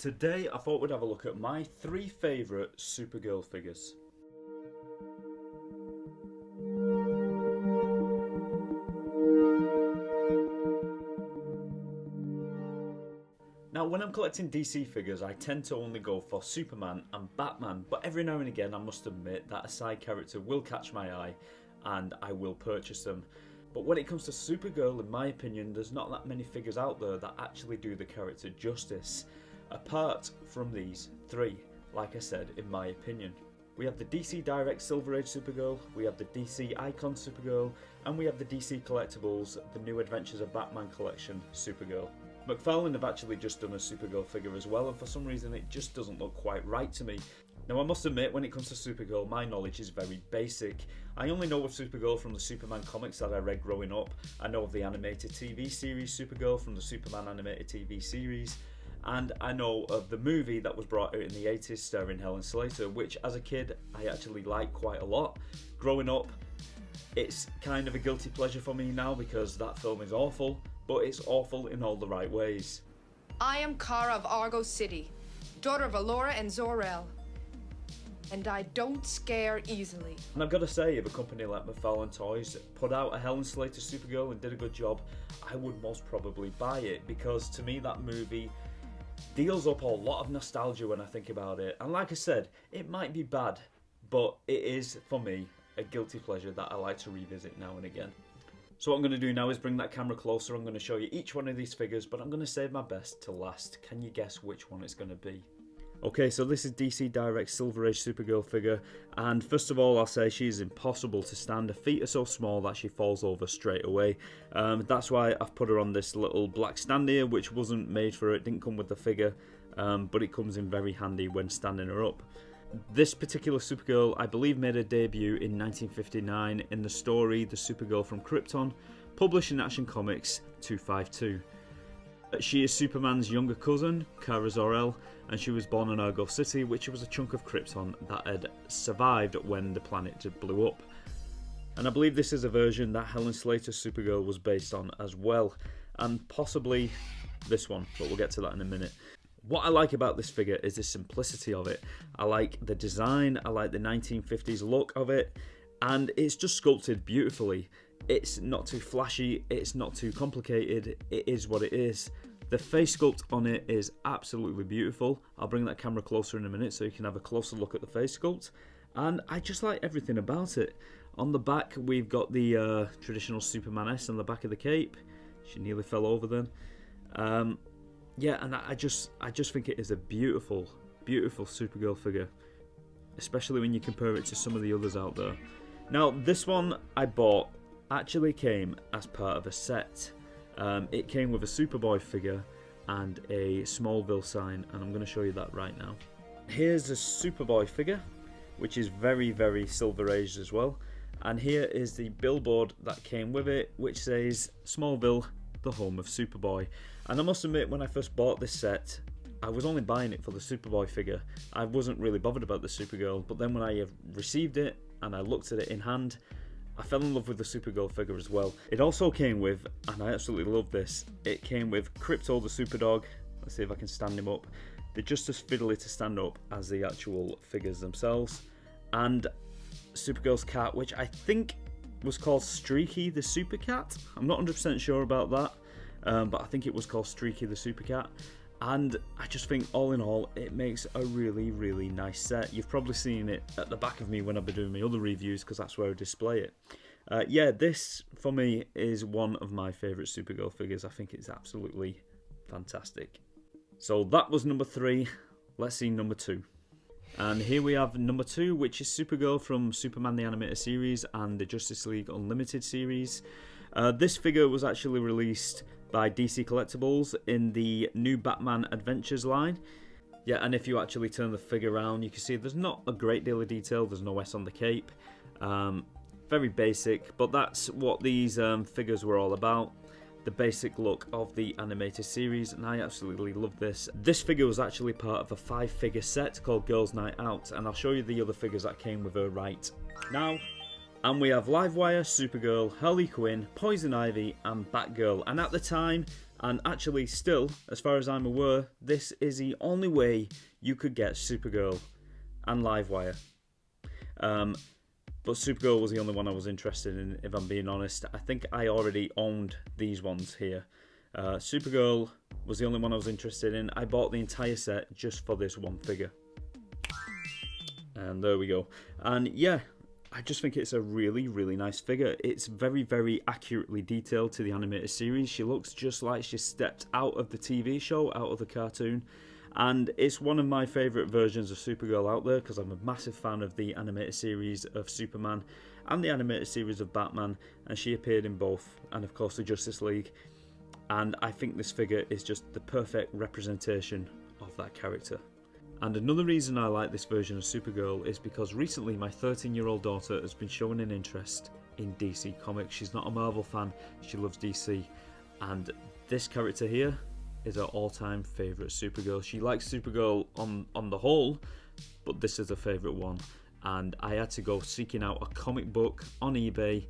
Today I thought we'd have a look at my 3 favourite Supergirl figures. Now when I'm collecting DC figures I tend to only go for Superman and Batman, but every now and again I must admit that a side character will catch my eye and I will purchase them. But when it comes to Supergirl, in my opinion, there's not that many figures out there that actually do the character justice. Apart from these 3, like I said, in my opinion. We have the DC Direct Silver Age Supergirl, we have the DC Icon Supergirl, and we have the DC Collectibles, the New Adventures of Batman Collection Supergirl. McFarlane have actually just done a Supergirl figure as well, and for some reason it just doesn't look quite right to me. Now I must admit, when it comes to Supergirl, my knowledge is very basic. I only know of Supergirl from the Superman comics that I read growing up. I know of the animated TV series Supergirl from the Superman animated TV series. And I know of the movie that was brought out in the 80s starring Helen Slater, which as a kid I actually liked quite a lot. Growing up, it's kind of a guilty pleasure for me now because that film is awful, but it's awful in all the right ways. I am Kara of Argo City, daughter of Alora and Zor-El, and I don't scare easily. And I've got to say, if a company like McFarlane Toys put out a Helen Slater Supergirl and did a good job, I would most probably buy it, because to me that movie deals up a lot of nostalgia when I think about it. And like I said, it might be bad, but it is, for me, a guilty pleasure that I like to revisit now and again. So what I'm going to do now is bring that camera closer. I'm going to show you each one of these figures, but I'm going to save my best to last. Can you guess which one it's going to be? Okay, so this is DC Direct Silver Age Supergirl figure, and first of all I'll say she's impossible to stand. Her feet are so small that she falls over straight away. That's why I've put her on this little black stand here, which wasn't made for her, it didn't come with the figure, but it comes in very handy when standing her up. This particular Supergirl, I believe, made her debut in 1959 in the story The Supergirl from Krypton, published in Action Comics 252. She is Superman's younger cousin, Kara Zor-El, and she was born in Argo City, which was a chunk of Krypton that had survived when the planet blew up. And I believe this is a version that Helen Slater's Supergirl was based on as well, and possibly this one, but we'll get to that in a minute. What I like about this figure is the simplicity of it. I like the design, I like the 1950s look of it, and it's just sculpted beautifully. It's not too flashy, it's not too complicated, it is what it is. The face sculpt on it is absolutely beautiful. I'll bring that camera closer in a minute so you can have a closer look at the face sculpt. And I just like everything about it. On the back we've got the traditional Superman S on the back of the cape. She nearly fell over then. Yeah, and I just think it is a beautiful, beautiful Supergirl figure. Especially when you compare it to some of the others out there. Now this one I bought actually came as part of a set. It came with a Superboy figure and a Smallville sign, and I'm going to show you that right now. Here's a Superboy figure, which is very, very Silver Age as well. And here is the billboard that came with it, which says Smallville, the home of Superboy. And I must admit, when I first bought this set, I was only buying it for the Superboy figure. I wasn't really bothered about the Supergirl, but then when I received it and I looked at it in hand, I fell in love with the Supergirl figure as well. It also came with, and I absolutely love this, it came with Krypto the Superdog. Let's see if I can stand him up. They're just as fiddly to stand up as the actual figures themselves. And Supergirl's cat, which I think was called Streaky the Super Cat. I'm not 100% sure about that, but I think it was called Streaky the Super Cat. And I just think all in all it makes a really, really nice set. You've probably seen it at the back of me when I've been doing my other reviews because that's where I display it. Yeah, this for me is one of my favourite Supergirl figures. I think it's absolutely fantastic. So that was number 3. Let's see number 2. And here we have number 2, which is Supergirl from Superman the Animated Series and the Justice League Unlimited series. This figure was actually released by DC Collectibles in the new Batman Adventures line. Yeah, and if you actually turn the figure around, you can see there's not a great deal of detail. There's no S on the cape. Very basic, but that's what these figures were all about. The basic look of the animated series, and I absolutely love this. This figure was actually part of a 5-figure set called Girls Night Out, and I'll show you the other figures that came with her right now. And we have Livewire, Supergirl, Harley Quinn, Poison Ivy and Batgirl. And at the time, And actually, still, as far as I'm aware, this is the only way you could get Supergirl and Livewire. But Supergirl was the only one I was interested in, if I'm being honest. I think I already owned these ones here. Supergirl was the only one I was interested in. I bought the entire set just for this one figure. And there we go. And yeah, I just think it's a really, really nice figure. It's very, very accurately detailed to the animated series. She looks just like she stepped out of the TV show, out of the cartoon. And it's one of my favourite versions of Supergirl out there, because I'm a massive fan of the animated series of Superman and the animated series of Batman, and she appeared in both, and of course the Justice League. And I think this figure is just the perfect representation of that character. And another reason I like this version of Supergirl is because recently my 13-year-old daughter has been showing an interest in DC Comics. She's not a Marvel fan, she loves DC. And this character here is her all-time favourite Supergirl. She likes Supergirl on the whole, but this is her favourite one. And I had to go seeking out a comic book on eBay,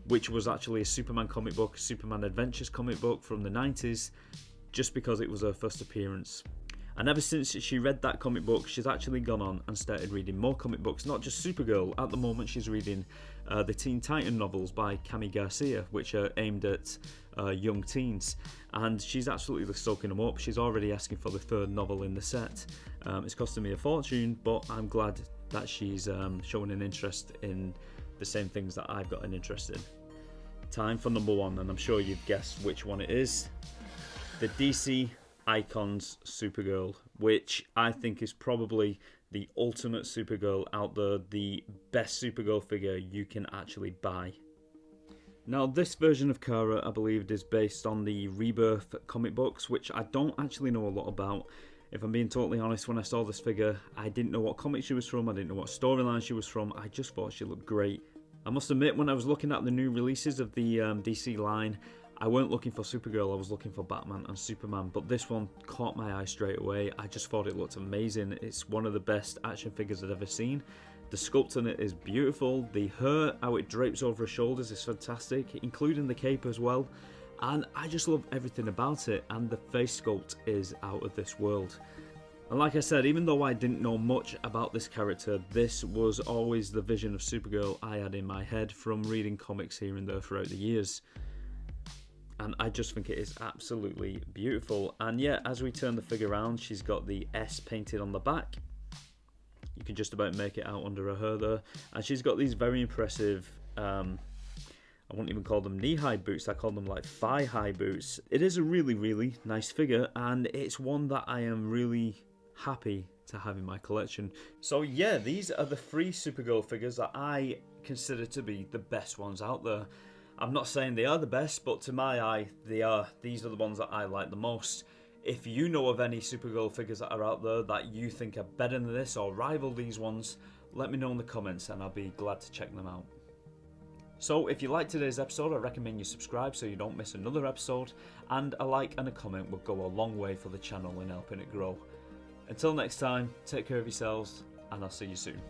which was actually a Superman comic book, Superman Adventures comic book from the 90s, just because it was her first appearance. And ever since she read that comic book, she's actually gone on and started reading more comic books, not just Supergirl. At the moment, she's reading the Teen Titan novels by Cami Garcia, which are aimed at young teens. And she's absolutely soaking them up. She's already asking for the third novel in the set. It's costing me a fortune, but I'm glad that she's showing an interest in the same things that I've got an interest in. Time for number one, and I'm sure you've guessed which one it is. The DC Icons Supergirl, which I think is probably the ultimate Supergirl out there, the best Supergirl figure you can actually buy. Now, this version of Kara, I believe, is based on the Rebirth comic books, which I don't actually know a lot about. If I'm being totally honest, when I saw this figure, I didn't know what comic she was from, I didn't know what storyline she was from, I just thought she looked great. I must admit, when I was looking at the new releases of the DC line, I weren't looking for Supergirl, I was looking for Batman and Superman, but this one caught my eye straight away. I just thought it looked amazing. It's one of the best action figures I've ever seen. The sculpt on it is beautiful. The hair, how it drapes over her shoulders, is fantastic, including the cape as well. And I just love everything about it, and the face sculpt is out of this world. And like I said, even though I didn't know much about this character, this was always the vision of Supergirl I had in my head from reading comics here and there throughout the years. And I just think it is absolutely beautiful. And yeah, as we turn the figure around, she's got the S painted on the back. You can just about make it out under her hair there. And she's got these very impressive, I wouldn't even call them knee-high boots, I call them like thigh-high boots. It is a really, really nice figure, and it's one that I am really happy to have in my collection. So yeah, these are the 3 Supergirl figures that I consider to be the best ones out there. I'm not saying they are the best, but to my eye, these are the ones that I like the most. If you know of any Supergirl figures that are out there that you think are better than this or rival these ones, let me know in the comments and I'll be glad to check them out. So if you liked today's episode, I recommend you subscribe so you don't miss another episode, and a like and a comment would go a long way for the channel in helping it grow. Until next time, take care of yourselves, and I'll see you soon.